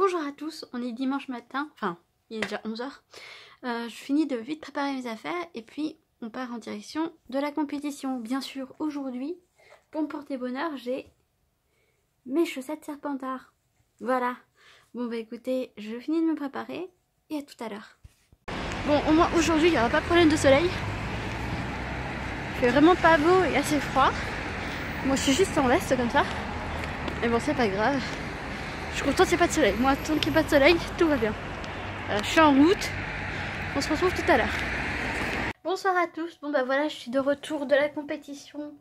Bonjour à tous, on est dimanche matin, enfin il est déjà 11 h. Je finis de vite préparer mes affaires et puis on part en direction de la compétition. Bien sûr, aujourd'hui, pour me porter bonheur, j'ai mes chaussettes Serpentard. Voilà. Bon bah écoutez, je finis de me préparer et à tout à l'heure. Bon, au moins aujourd'hui, il n'y aura pas de problème de soleil. Il fait vraiment pas beau et assez froid. Moi je suis juste en veste comme ça. Mais bon, c'est pas grave. Je suis contente qu'il n'y ait pas de soleil. Moi, tant qu'il n'y a pas de soleil, tout va bien. Je suis en route. On se retrouve tout à l'heure. Bonsoir à tous. Bon bah voilà, je suis de retour de la compétition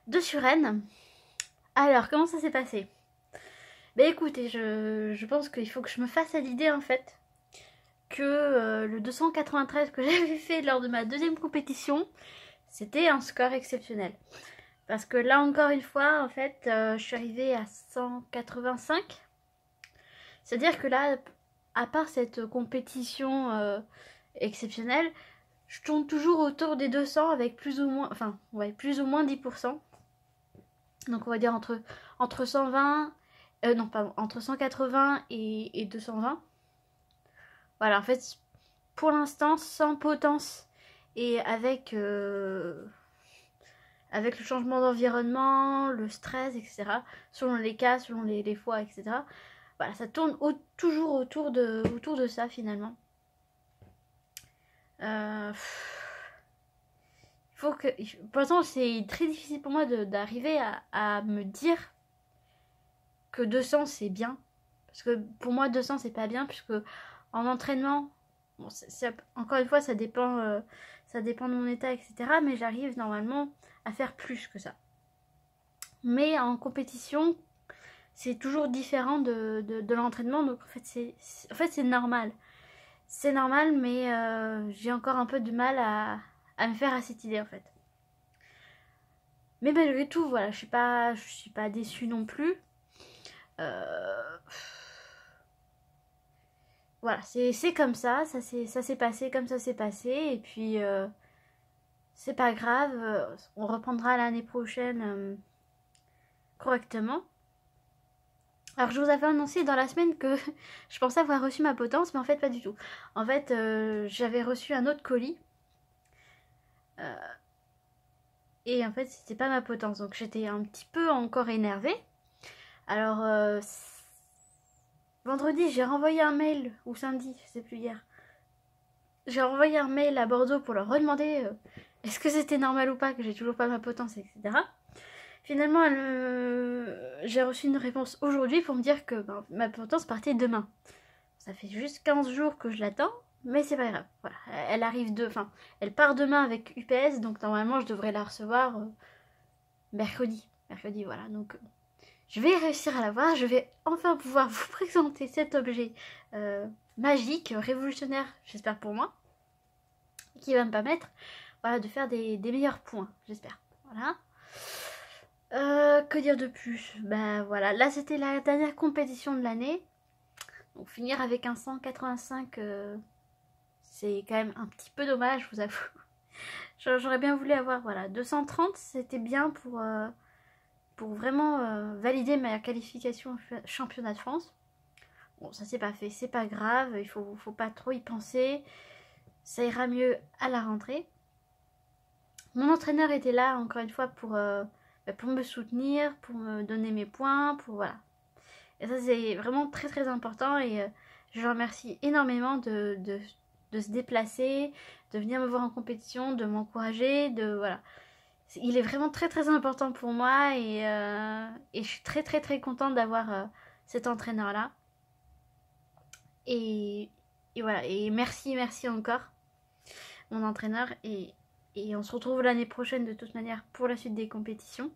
de Suresnes. Alors, comment ça s'est passé? Bah écoutez, je pense qu'il faut que je me fasse à l'idée en fait que le 293 que j'avais fait lors de ma deuxième compétition, c'était un score exceptionnel. Parce que là encore une fois, en fait, je suis arrivée à 185. C'est-à-dire que là, à part cette compétition exceptionnelle, je tourne toujours autour des 200 avec plus ou moins, enfin, ouais, plus ou moins 10%. Donc on va dire entre 120, non pardon, entre 180 et 220. Voilà, en fait, pour l'instant, sans potence et avec le changement d'environnement, le stress, etc., selon les cas, selon les fois, etc., voilà, ça tourne toujours autour de ça finalement. Faut que, pour l'instant, c'est très difficile pour moi d'arriver à me dire que 200 c'est bien. Parce que pour moi 200 c'est pas bien, puisque en entraînement, bon, encore une fois ça dépend de mon état, etc. Mais j'arrive normalement à faire plus que ça. Mais en compétition, c'est toujours différent de l'entraînement, donc en fait c'est normal. C'est normal, mais j'ai encore un peu de mal à me faire à cette idée en fait. Mais malgré tout, voilà, je suis pas déçue non plus. Voilà, c'est comme ça s'est passé comme ça s'est passé, et puis c'est pas grave, on reprendra l'année prochaine correctement. Alors je vous avais annoncé dans la semaine que je pensais avoir reçu ma potence, mais en fait pas du tout. En fait j'avais reçu un autre colis et en fait c'était pas ma potence, donc j'étais un petit peu encore énervée. Alors vendredi j'ai renvoyé un mail, ou samedi, je sais plus, hier. J'ai renvoyé un mail à Bordeaux pour leur redemander est-ce que c'était normal ou pas que j'ai toujours pas ma potence, etc. Finalement, j'ai reçu une réponse aujourd'hui pour me dire que ma potence partait demain. Ça fait juste 15 jours que je l'attends, mais c'est pas grave. Voilà. Elle part demain avec UPS, donc normalement je devrais la recevoir mercredi. Mercredi, voilà. Donc je vais réussir à l'avoir. Je vais enfin pouvoir vous présenter cet objet magique, révolutionnaire, j'espère pour moi, qui va me permettre, voilà, de faire des meilleurs points, j'espère. Voilà. Que dire de plus? Ben voilà, là c'était la dernière compétition de l'année. Donc finir avec un 185, c'est quand même un petit peu dommage, je vous avoue. J'aurais bien voulu avoir, voilà, 230, c'était bien pour vraiment valider ma qualification championnat de France. Bon, ça c'est pas fait, c'est pas grave, il faut pas trop y penser. Ça ira mieux à la rentrée. Mon entraîneur était là, encore une fois, pour me soutenir, pour me donner mes points, pour voilà. Et ça c'est vraiment très très important, et je le remercie énormément de se déplacer, de venir me voir en compétition, de m'encourager, de voilà. Il est vraiment très très important pour moi, et je suis très très très contente d'avoir cet entraîneur là. Et voilà, et merci encore mon entraîneur, et on se retrouve l'année prochaine de toute manière pour la suite des compétitions.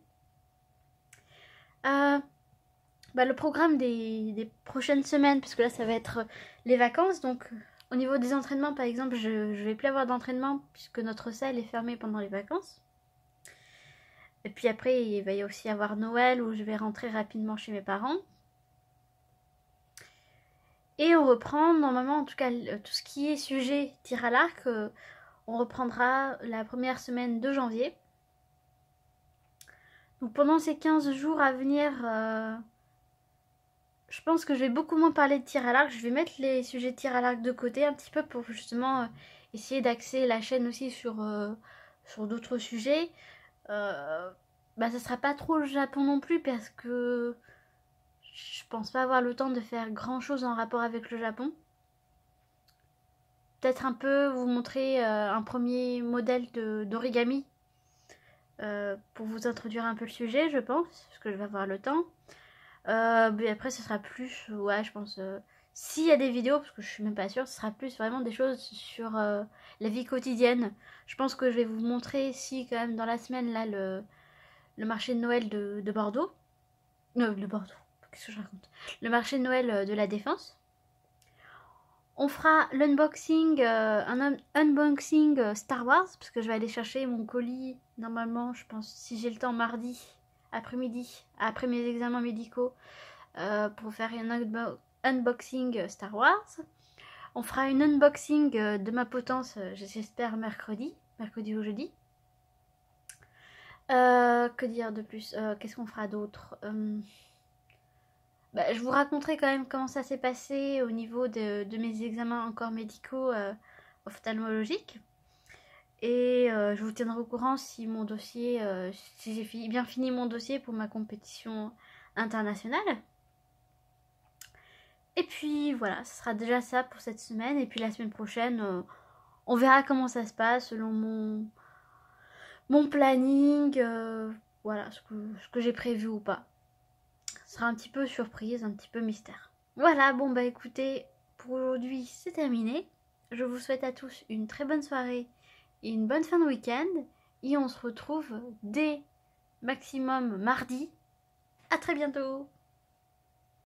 Le programme des prochaines semaines, puisque là ça va être les vacances, donc au niveau des entraînements par exemple, je vais plus avoir d'entraînement puisque notre salle est fermée pendant les vacances. Et puis après il va y aussi avoir Noël où je vais rentrer rapidement chez mes parents. Et on reprend normalement, en tout cas tout ce qui est sujet tir à l'arc, on reprendra la première semaine de janvier. Donc pendant ces 15 jours à venir, je pense que je vais beaucoup moins parler de tir à l'arc. Je vais mettre les sujets de tir à l'arc de côté un petit peu pour justement essayer d'axer la chaîne aussi sur d'autres sujets. Bah, ça sera pas trop le Japon non plus parce que je pense pas avoir le temps de faire grand chose en rapport avec le Japon. Peut-être un peu vous montrer un premier modèle d'origami pour vous introduire un peu le sujet, je pense, parce que je vais avoir le temps. Mais après, ce sera plus, ouais, je pense, s'il y a des vidéos, parce que je suis même pas sûre, ce sera plus vraiment des choses sur la vie quotidienne. Je pense que je vais vous montrer, si quand même, dans la semaine, là, le marché de Noël de Bordeaux. De Bordeaux, qu'est-ce que je raconte? Le marché de Noël de la Défense. On fera l'unboxing, un unboxing Star Wars, parce que je vais aller chercher mon colis, normalement, je pense, si j'ai le temps, mardi après-midi, après mes examens médicaux, pour faire un unboxing Star Wars. On fera une unboxing de ma potence, j'espère mercredi ou jeudi. Que dire de plus? Qu'est-ce qu'on fera d'autre? Bah, je vous raconterai quand même comment ça s'est passé au niveau de mes examens encore médicaux ophtalmologiques. Et je vous tiendrai au courant si mon dossier, si j'ai bien fini mon dossier pour ma compétition internationale. Et puis voilà, ce sera déjà ça pour cette semaine. Et puis la semaine prochaine, on verra comment ça se passe selon mon planning. Voilà, ce que j'ai prévu ou pas. Ce sera un petit peu surprise, un petit peu mystère. Voilà, bon bah écoutez, pour aujourd'hui c'est terminé. Je vous souhaite à tous une très bonne soirée et une bonne fin de week-end. Et on se retrouve dès maximum mardi. À très bientôt!